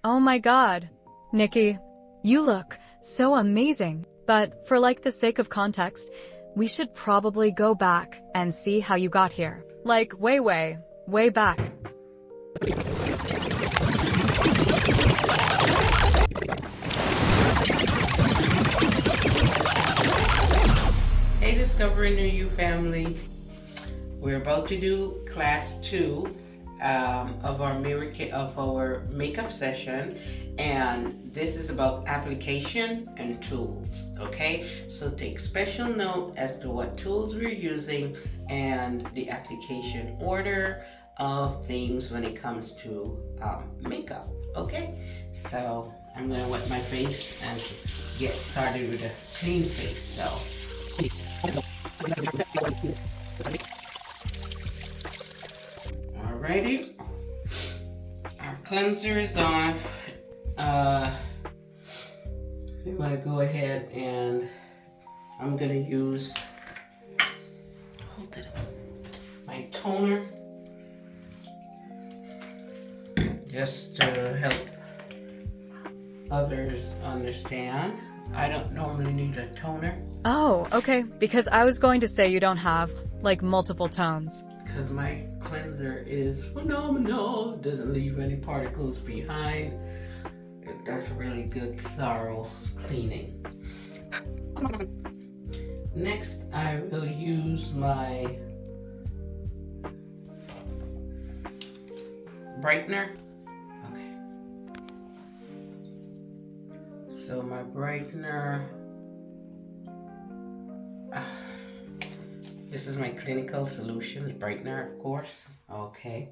Oh my god. Nikki, you look so amazing. But for like the sake of context, we should probably go back and see how you got here. Like way back. Hey Discovering New You family, we're about to do class 2 of our makeup session, and this is about application and tools. Okay, so take special note as to what tools we're using and the application order of things when it comes to makeup. Okay, so I'm gonna wet my face and get started with a clean face. So alrighty, our cleanser is off. We want to go ahead and I'm gonna use my toner just to help others understand. I don't normally need a toner. Oh, okay, because I was going to say you don't have, like, multiple tones. Because my cleanser is phenomenal. It doesn't leave any particles behind. It does really good, thorough cleaning. Next, I will use my brightener. Okay. So my brightener. This is my Clinical Solutions brightener, of course. Okay.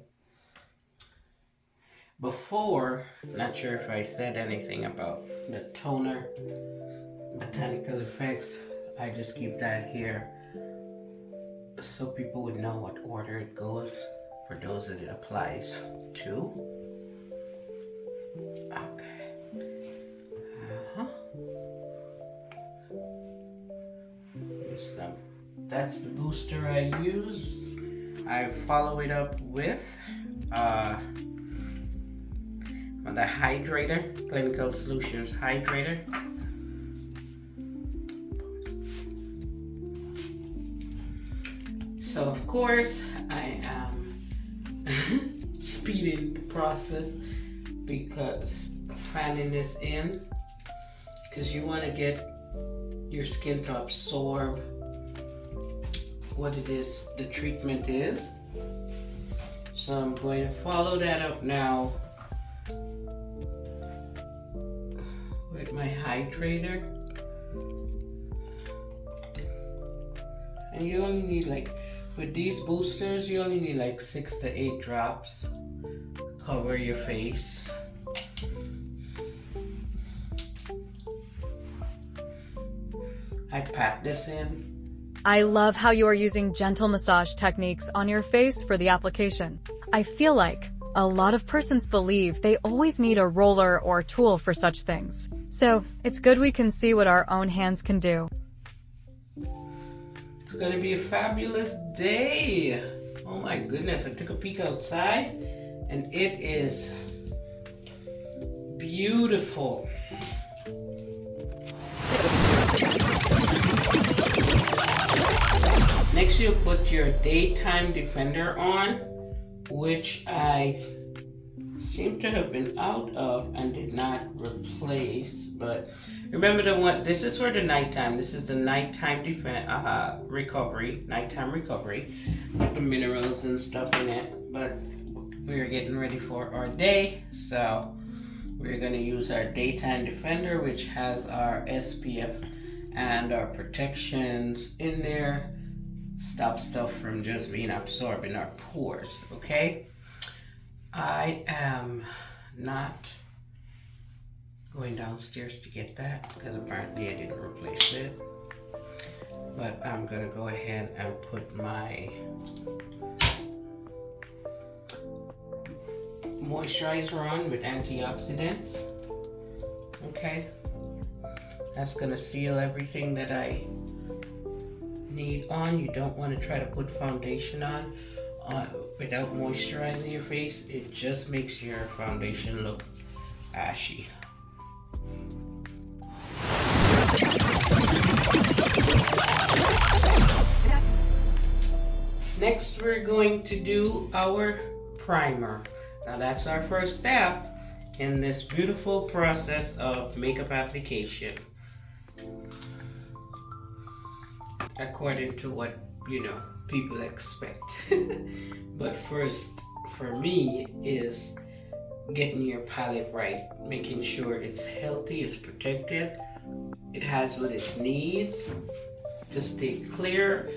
Before, not sure if I said anything about the toner, Botanical Effects. I just keep that here so people would know what order it goes for those that it applies to. Okay. That's the booster I use. I follow it up with the hydrator, Clinical Solutions hydrator. So of course I am speeding the process because fanning this in, because you want to get your skin to absorb what it is the treatment is. So I'm going to follow that up now with my hydrator. And you only need, like, with these boosters, you only need like 6 to 8 drops. Cover your face. I pat this in. I love how you are using gentle massage techniques on your face for the application. I feel like a lot of persons believe they always need a roller or tool for such things. So it's good we can see what our own hands can do. It's gonna be a fabulous day. Oh my goodness, I took a peek outside and it is beautiful. Next, you'll put your Daytime Defender on, which I seem to have been out of and did not replace. But remember the one, this is for the nighttime. This is the nighttime recovery with the minerals and stuff in it. But we're getting ready for our day, so we're going to use our Daytime Defender, which has our SPF and our protections in there. Stop stuff from just being absorbed in our pores. Okay, I am not going downstairs to get that because apparently I didn't replace it, but I'm gonna go ahead and put my moisturizer on with antioxidants. Okay, that's gonna seal everything that I need on. You don't want to try to put foundation on without moisturizing your face. It just makes your foundation look ashy. Next, we're going to do our primer. Now that's our first step in this beautiful process of makeup application. According to what, people expect. But first, for me, is getting your palette right, making sure it's healthy, it's protected, it has what it needs to stay clear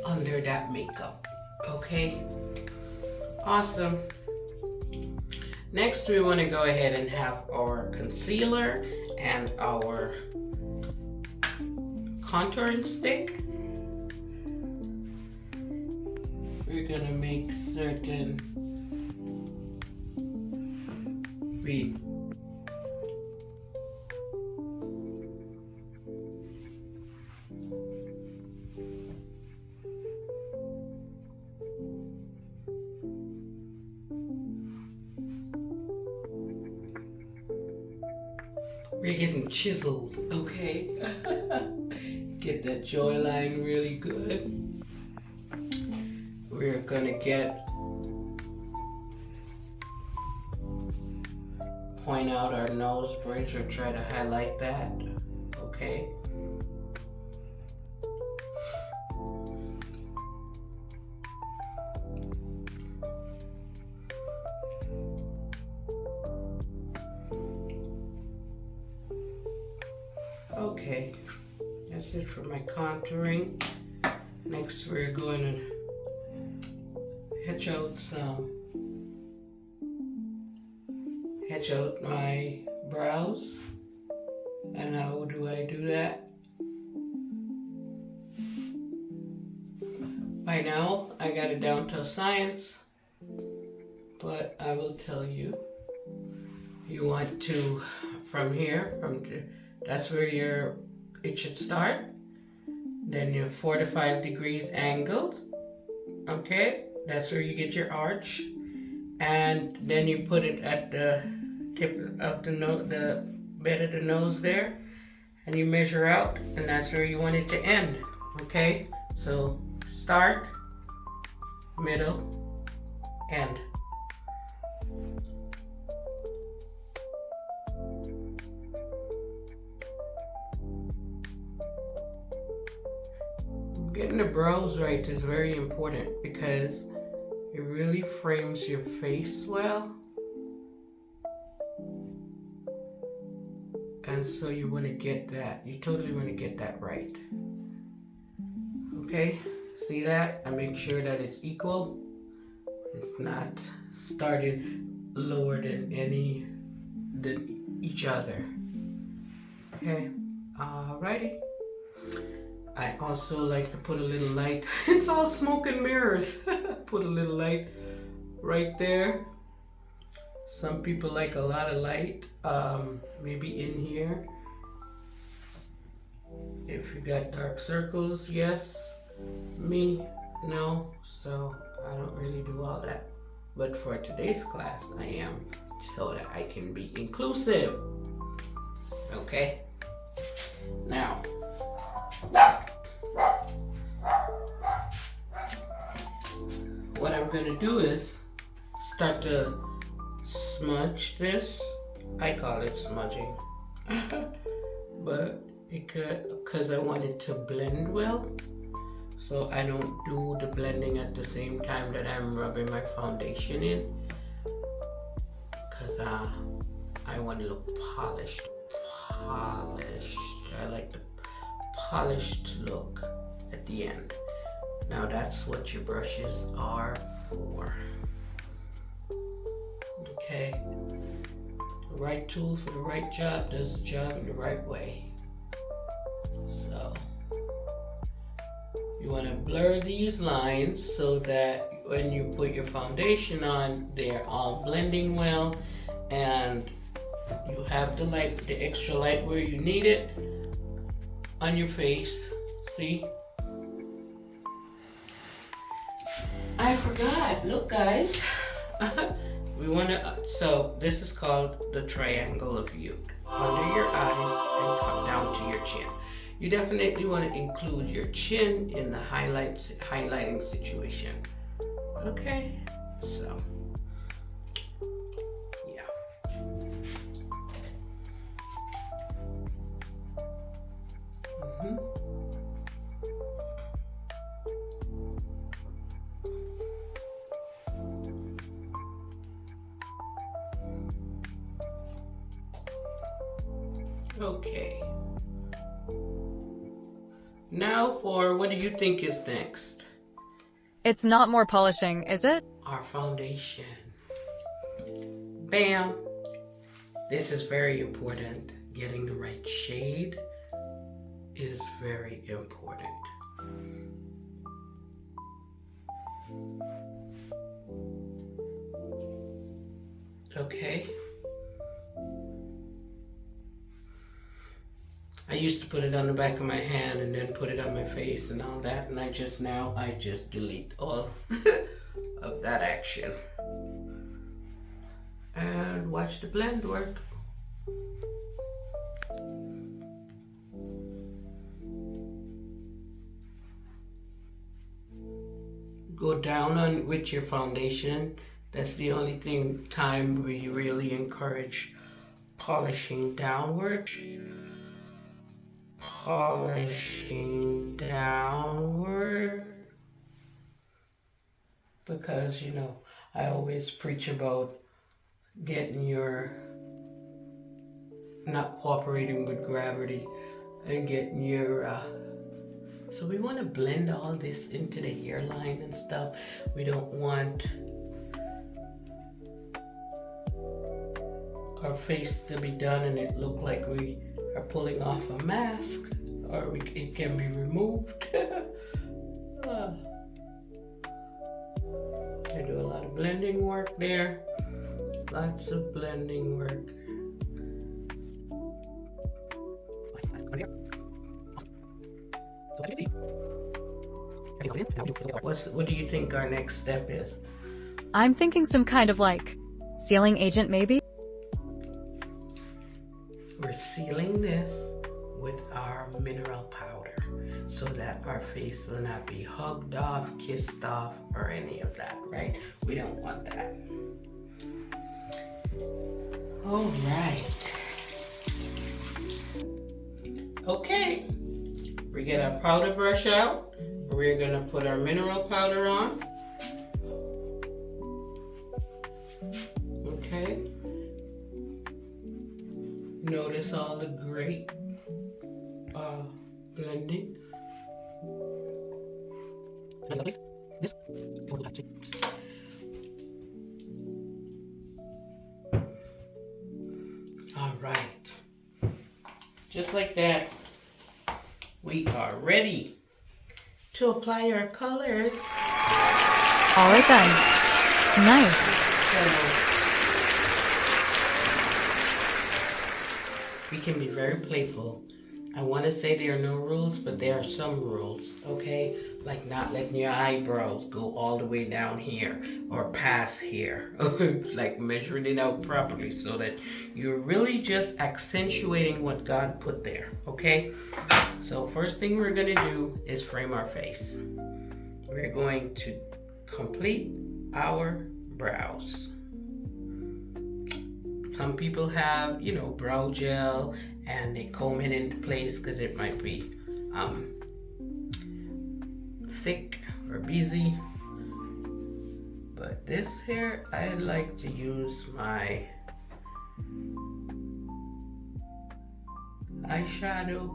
under that makeup. Okay, awesome. Next, we want to go ahead and have our concealer and our contouring stick. We're gonna make certain we We're getting chiseled, okay? Get that jawline really good. We're gonna point out our nose bridge or try to highlight that, okay? Okay, that's it for my contouring. Next, we're going to hatch out my brows. And how do I do that? By now, I got it down to a science, but I will tell you. You want to, that's where it should start. Then you're 4 to 5 degrees angled. Okay, that's where you get your arch. And then you put it at the tip of the bed of the nose there. And you measure out, and that's where you want it to end. Okay, so start, middle, end. Getting the brows right is very important because it really frames your face well. And so you want to get that, you totally want to get that right. Okay, see that? I make sure that it's equal. It's not started lower than each other. Okay, alrighty. I also like to put a little light. It's all smoke and mirrors. Put a little light right there. Some people like a lot of light. Maybe in here. If you got dark circles, yes. Me, no. So I don't really do all that. But for today's class, I am, so that I can be inclusive. Okay? Now, what I'm going to do is start to smudge this. I call it smudging. But because I want it to blend well. So I don't do the blending at the same time that I'm rubbing my foundation in. Because I want to look polished. I like the polished look at the end. Now that's what your brushes are for. Okay. The right tool for the right job does the job in the right way. So you want to blur these lines so that when you put your foundation on, they're all blending well, and you have the light, the extra light where you need it on your face. See? I forgot. Look, guys. we want to, so this is called the triangle of you. Under your eyes and come down to your chin. You definitely want to include your chin in the highlighting situation. Okay, so yeah. Okay. Now for what do you think is next? It's not more polishing, is it? Our foundation. Bam. This is very important. Getting the right shade is very important. Okay. I used to put it on the back of my hand and then put it on my face and all that, and I just delete all of that action. And watch the blend work. Go down on with your foundation. That's the only time we really encourage polishing downward. Polishing downward. Because, you know, I always preach about getting your, not cooperating with gravity and getting your, so we want to blend all this into the hairline and stuff. We don't want our face to be done and it look like we are pulling off a mask, or it can be removed. I do a lot of blending work there. Lots of blending work. What do you think our next step is? I'm thinking some kind of like sealing agent maybe? We're sealing this with our mineral powder so that our face will not be hugged off, kissed off, or any of that, right? We don't want that. All right. Okay. We get our powder brush out. We're gonna put our mineral powder on. Okay. Notice all the great blending. All right. Just like that, we are ready to apply our colors. All right then. Nice. So, we can be very playful. I want to say there are no rules, but there are some rules, okay? Like not letting your eyebrows go all the way down here or past here. Like measuring it out properly so that you're really just accentuating what God put there, okay? So first thing we're gonna do is frame our face. We're going to complete our brows. Some people have, you know, brow gel and they comb it into place because it might be thick or busy. But this here, I like to use my eyeshadow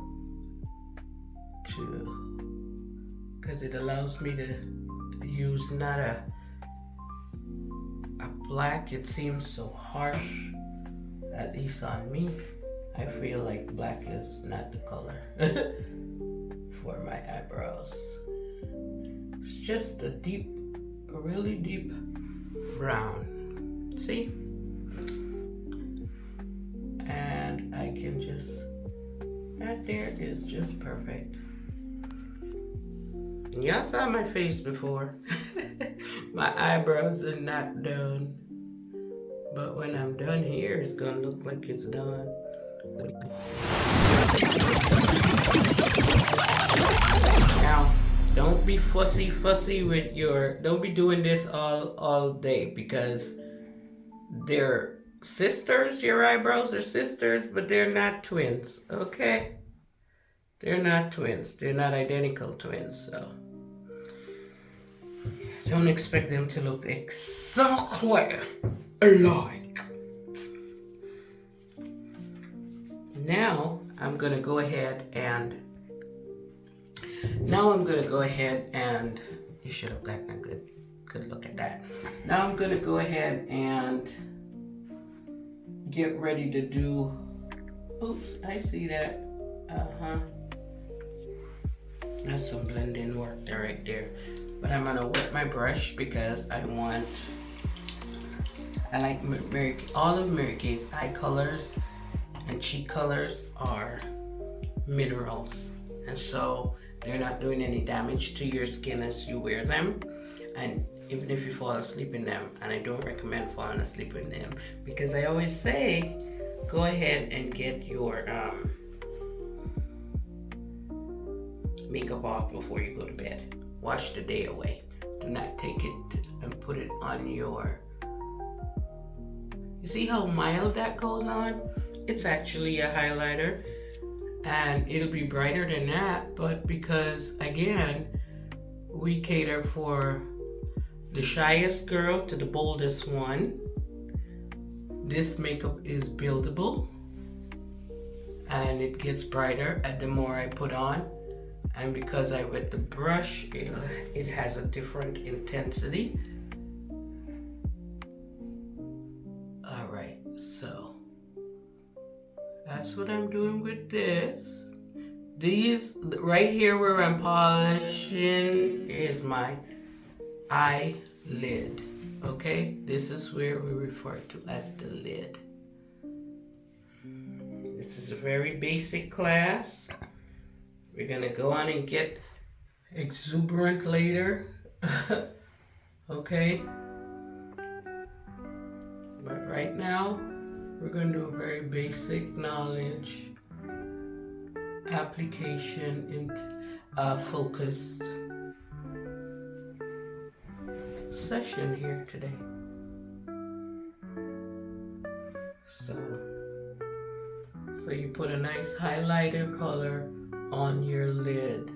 because it allows me to use not a black. It seems so harsh, at least on me. I feel like black is not the color for my eyebrows. It's just a really deep brown. See? And I can just, that there is just perfect. Y'all saw my face before. My eyebrows are not done. but when I'm done here, it's gonna look like it's done. Now, don't be fussy with don't be doing this all day, because they're sisters, your eyebrows are sisters, but they're not twins, okay? They're not twins. They're not identical twins, so don't expect them to look exactly alike. Now I'm gonna go ahead and you should have gotten a good look at that. Now I'm gonna go ahead and get ready to do. Oops, I see that. That's some blend-in work there, right there. But I'm gonna wet my brush because I like all of Mary Kay's eye colors and cheek colors are minerals, and so they're not doing any damage to your skin as you wear them, and even if you fall asleep in them. And I don't recommend falling asleep in them, because I always say go ahead and get your makeup off before you go to bed. Wash the day away. Do not take it and put it on your... You see how mild that goes on? It's actually a highlighter, and it'll be brighter than that, but because again we cater for the shyest girl to the boldest one, this makeup is buildable and it gets brighter and the more I put on. And because I wet the brush, it has a different intensity. All right, so that's what I'm doing with this. These, right here where I'm polishing, is my eyelid, okay? This is where we refer to as the lid. This is a very basic class. We're gonna go on and get exuberant later, okay? But right now, we're gonna do a very basic knowledge application in focused session here today. So you put a nice highlighter color on your lid.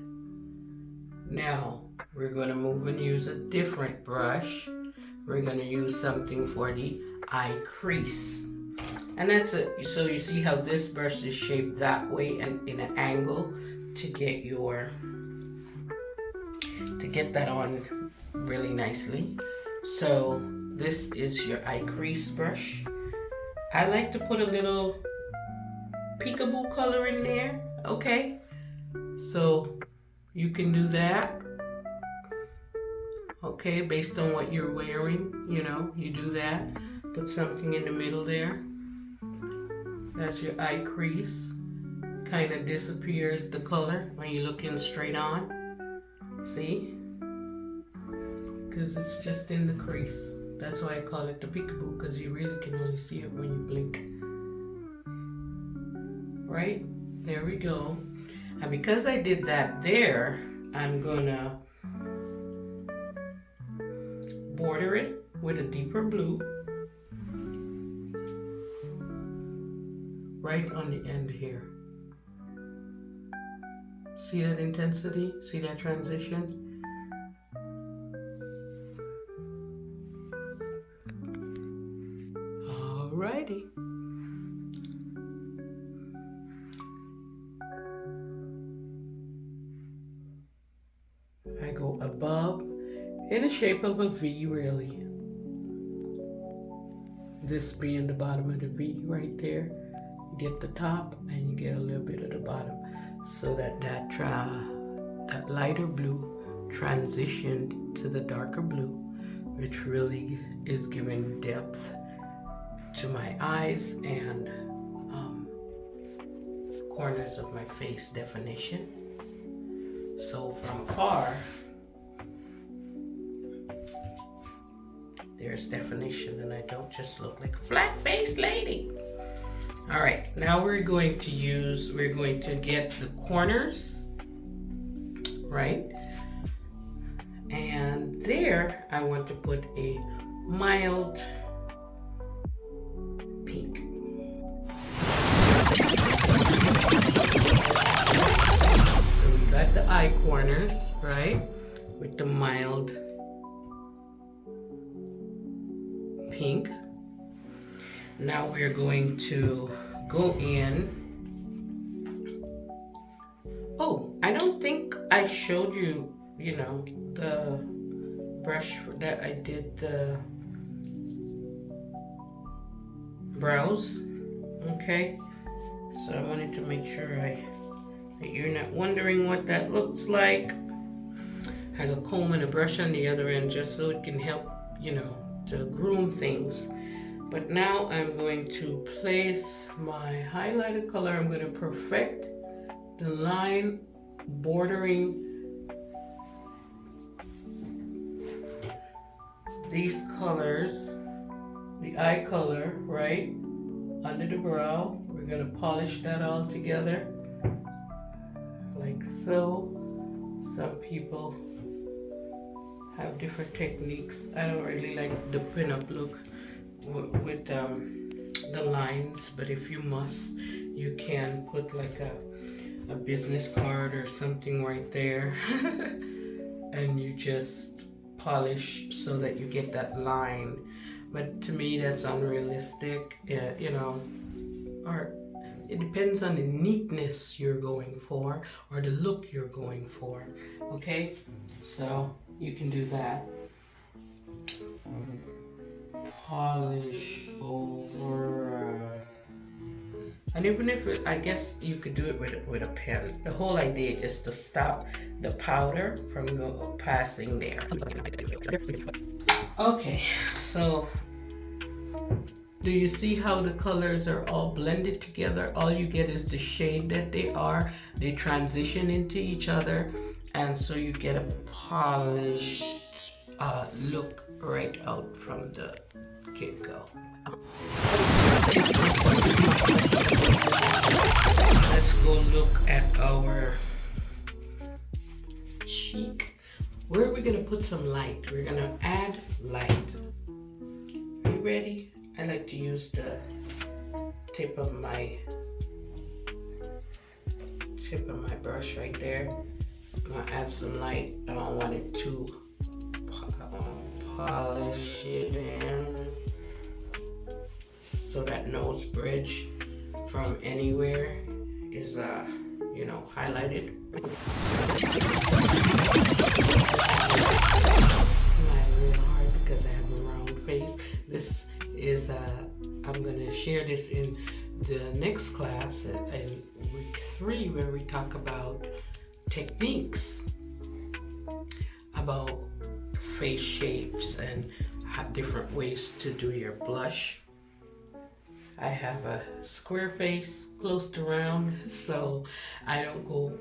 Now we're going to move and use a different brush. We're going to use something for the eye crease, and that's it. So you see how this brush is shaped that way and in an angle to get that on really nicely. So this is your eye crease brush. I like to put a little peekaboo color in there, okay? So you can do that, okay, based on what you're wearing, you know, you do that. Put something in the middle there. That's your eye crease. Kind of disappears the color when you're looking straight on. See? Because it's just in the crease. That's why I call it the peekaboo, because you really can only see it when you blink. Right? There we go. And because I did that there, I'm gonna border it with a deeper blue right on the end here. See that intensity? See that transition? Alrighty. I go above in the shape of a V, really. This being the bottom of the V right there. You get the top and you get a little bit of the bottom, so that lighter blue transitioned to the darker blue, which really is giving depth to my eyes and corners of my face definition. So from afar, there's definition and I don't just look like a flat-faced lady. All right, now we're going to get the corners, right? And there I want to put a mild pink. So we got the eye corners, right? With the mild pink. Now we're going to go in. Oh, I don't think I showed you, you know, the brush that I did the brows. Okay, so I wanted to make sure that you're not wondering what that looks like. Has a comb and a brush on the other end just so it can help, you know, to groom things. But now I'm going to place my highlighted color. I'm going to perfect the line bordering these colors, the eye color, right, under the brow. We're going to polish that all together like so. Some people have different techniques. I don't really like the pin-up look with the lines, but if you must, you can put like a business card or something right there and you just polish so that you get that line. But to me that's unrealistic, you know, or it depends on the neatness you're going for or the look you're going for. Okay, so you can do that. Polish over, and even if I guess you could do it with a pen. The whole idea is to stop the powder from passing there. Okay, so do you see how the colors are all blended together? All you get is the shade that they are. They transition into each other, and so you get a polished look right out from the get-go. Let's go look at our cheek. Where are we gonna put some light? We're gonna add light. Are you ready? I like to use the tip of my brush right there. I'm gonna add some light. I don't want it to polish it in, so that nose bridge from anywhere is you know, highlighted. Smile real hard because I have a round face. This is I'm gonna share this in the next class in week 3, where we talk about techniques, about face shapes and different ways to do your blush. I have a square face, close to round, so I don't go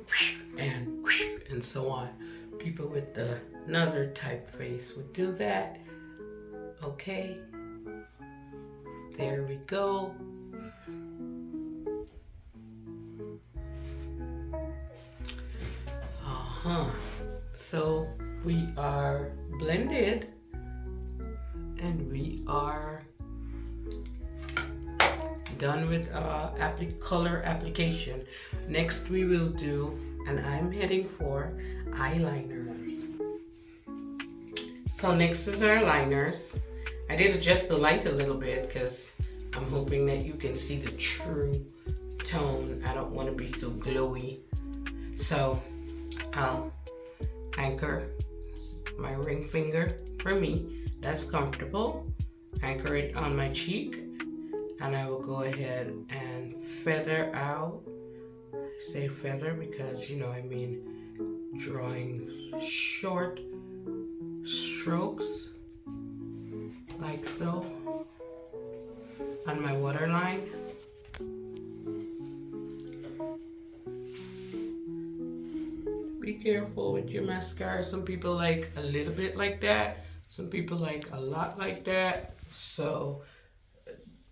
and so on. People with another type face would do that. Okay, there we go. So we are blended and we are done with color application. Next we will do, and I'm heading for eyeliner. So next is our liners. I did adjust the light a little bit because I'm hoping that you can see the true tone. I don't want to be so glowy. So I'll anchor my ring finger, for me, that's comfortable. Anchor it on my cheek, and I will go ahead and feather out. I say feather because, you know, I mean drawing short strokes like so on my waterline. Be careful with your mascara. Some people like a little bit like that. Some people like a lot like that. So,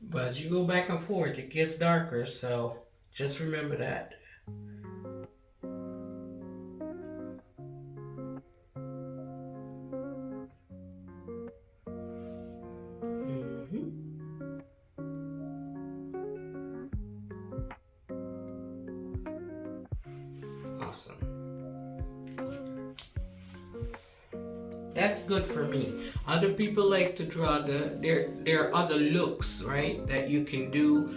but as you go back and forth, it gets darker. So just remember that. Awesome. That's good for me. Other people like to draw there are other looks, right, that you can do,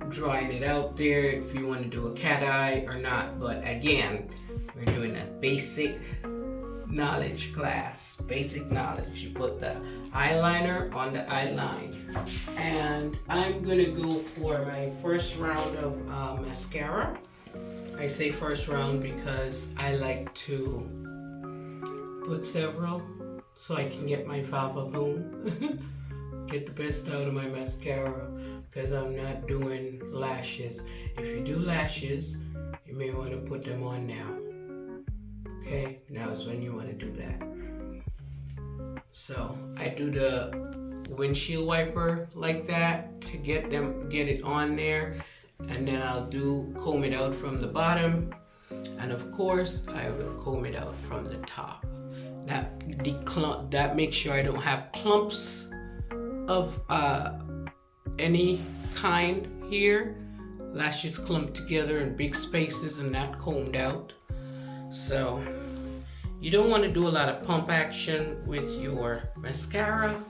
drawing it out there if you want to do a cat eye or not. But again, we're doing a basic knowledge class. Basic knowledge. You put the eyeliner on the eye line. And I'm gonna go for my first round of mascara. I say first round because I like to put several so I can get my Fafa Boom. Get the best out of my mascara because I'm not doing lashes. If you do lashes, you may want to put them on now. Okay, now is when you want to do that. So I do the windshield wiper like that to get it on there, and then I'll comb it out from the bottom, and of course I will comb it out from the top. That makes sure I don't have clumps of any kind here. Lashes clumped together in big spaces and not combed out. So you don't want to do a lot of pump action with your mascara.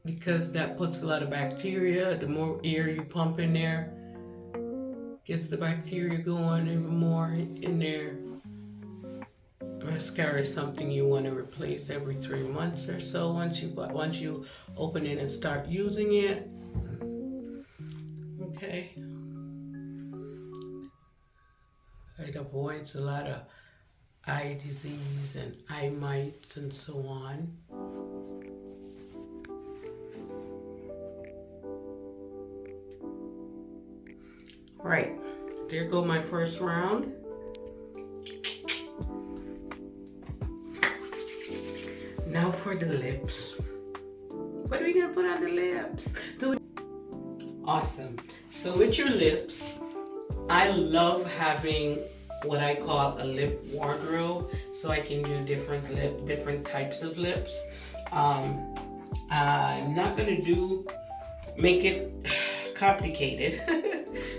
Because that puts a lot of bacteria. The more air you pump in there, gets the bacteria going even more in there. Mascara is something you want to replace every 3 months or so once you open it and start using it. Okay. It avoids a lot of eye disease and eye mites and so on. Right, there go my first round. Now for the lips. What are we gonna put on the lips? Awesome. So with your lips, I love having what I call a lip wardrobe, so I can do different types of lips. I'm not gonna make it complicated.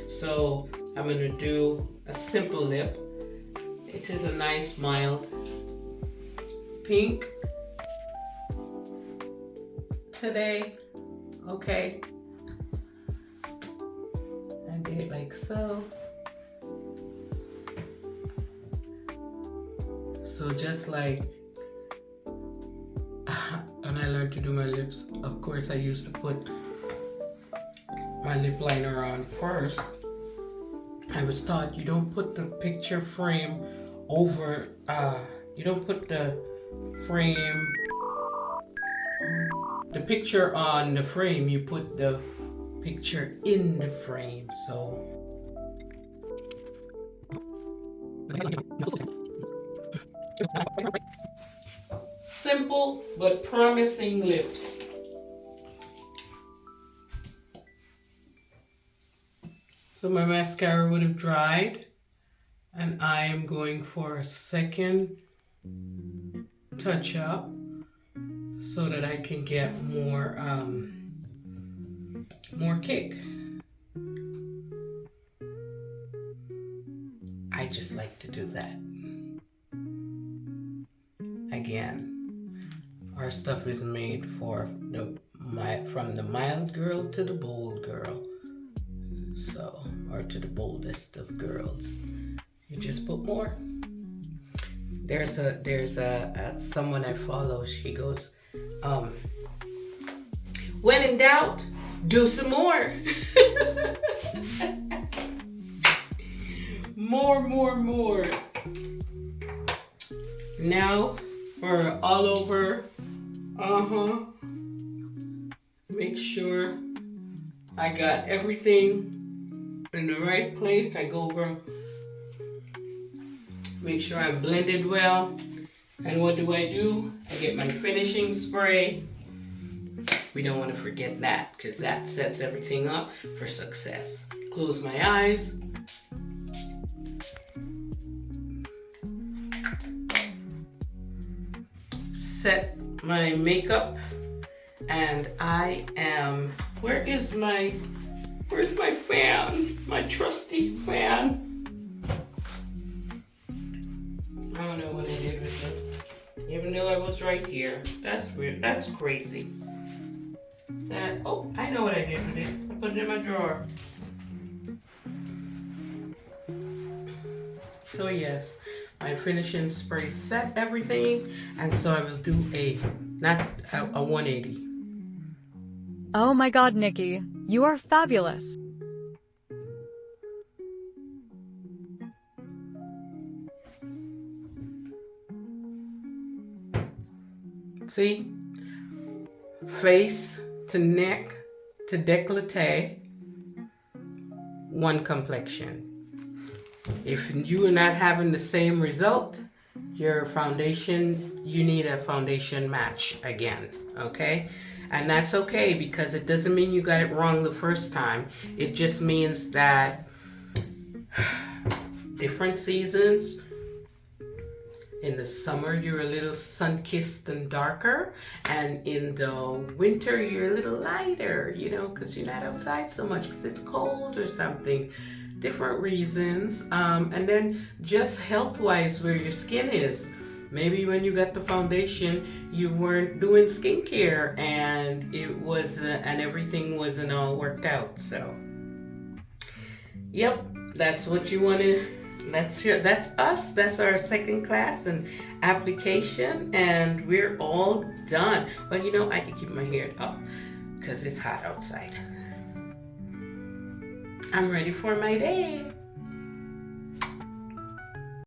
So I'm gonna do a simple lip. It is a nice mild pink today. Okay. I did it like so. So just like when I learned to do my lips, of course I used to put my lip liner on first. I was taught you don't put the picture frame over, you don't put the picture on the frame, you put the picture in the frame. So simple but promising lips. So my mascara would have dried, and I am going for a second touch up so that I can get more kick. I just like to do that. Again, our stuff is made from the mild girl to the bold girl. So, or to the boldest of girls. You just put more. There's someone I follow. She goes, when in doubt, do some more. More. Now for all over. Make sure I got everything in the right place. I go over Make sure I'm blended well. And what do? I get my finishing spray. We don't want to forget that because that sets everything up for success. Close my eyes. Set my makeup. And I am, where's my fan? My trusty fan. I don't know what I did with it. Even though I was right here. That's weird. That's crazy. Oh, I know what I did with it. I put it in my drawer. So yes, my finishing spray set everything. And so I will do a 180. Oh my god, Nikki, you are fabulous. See? Face to neck to décolleté, one complexion. If you are not having the same result, your foundation, you need a foundation match again, okay? And that's okay because it doesn't mean you got it wrong the first time. It just means that different seasons, in the summer, you're a little sun-kissed and darker. And in the winter, you're a little lighter, you know, because you're not outside so much because it's cold or something. Different reasons. And then just health-wise, where your skin is. Maybe when you got the foundation, you weren't doing skincare and and everything wasn't all worked out. So, yep, that's what you want to. That's us. That's our second class and application, and we're all done. But you know, I can keep my hair up because it's hot outside. I'm ready for my day.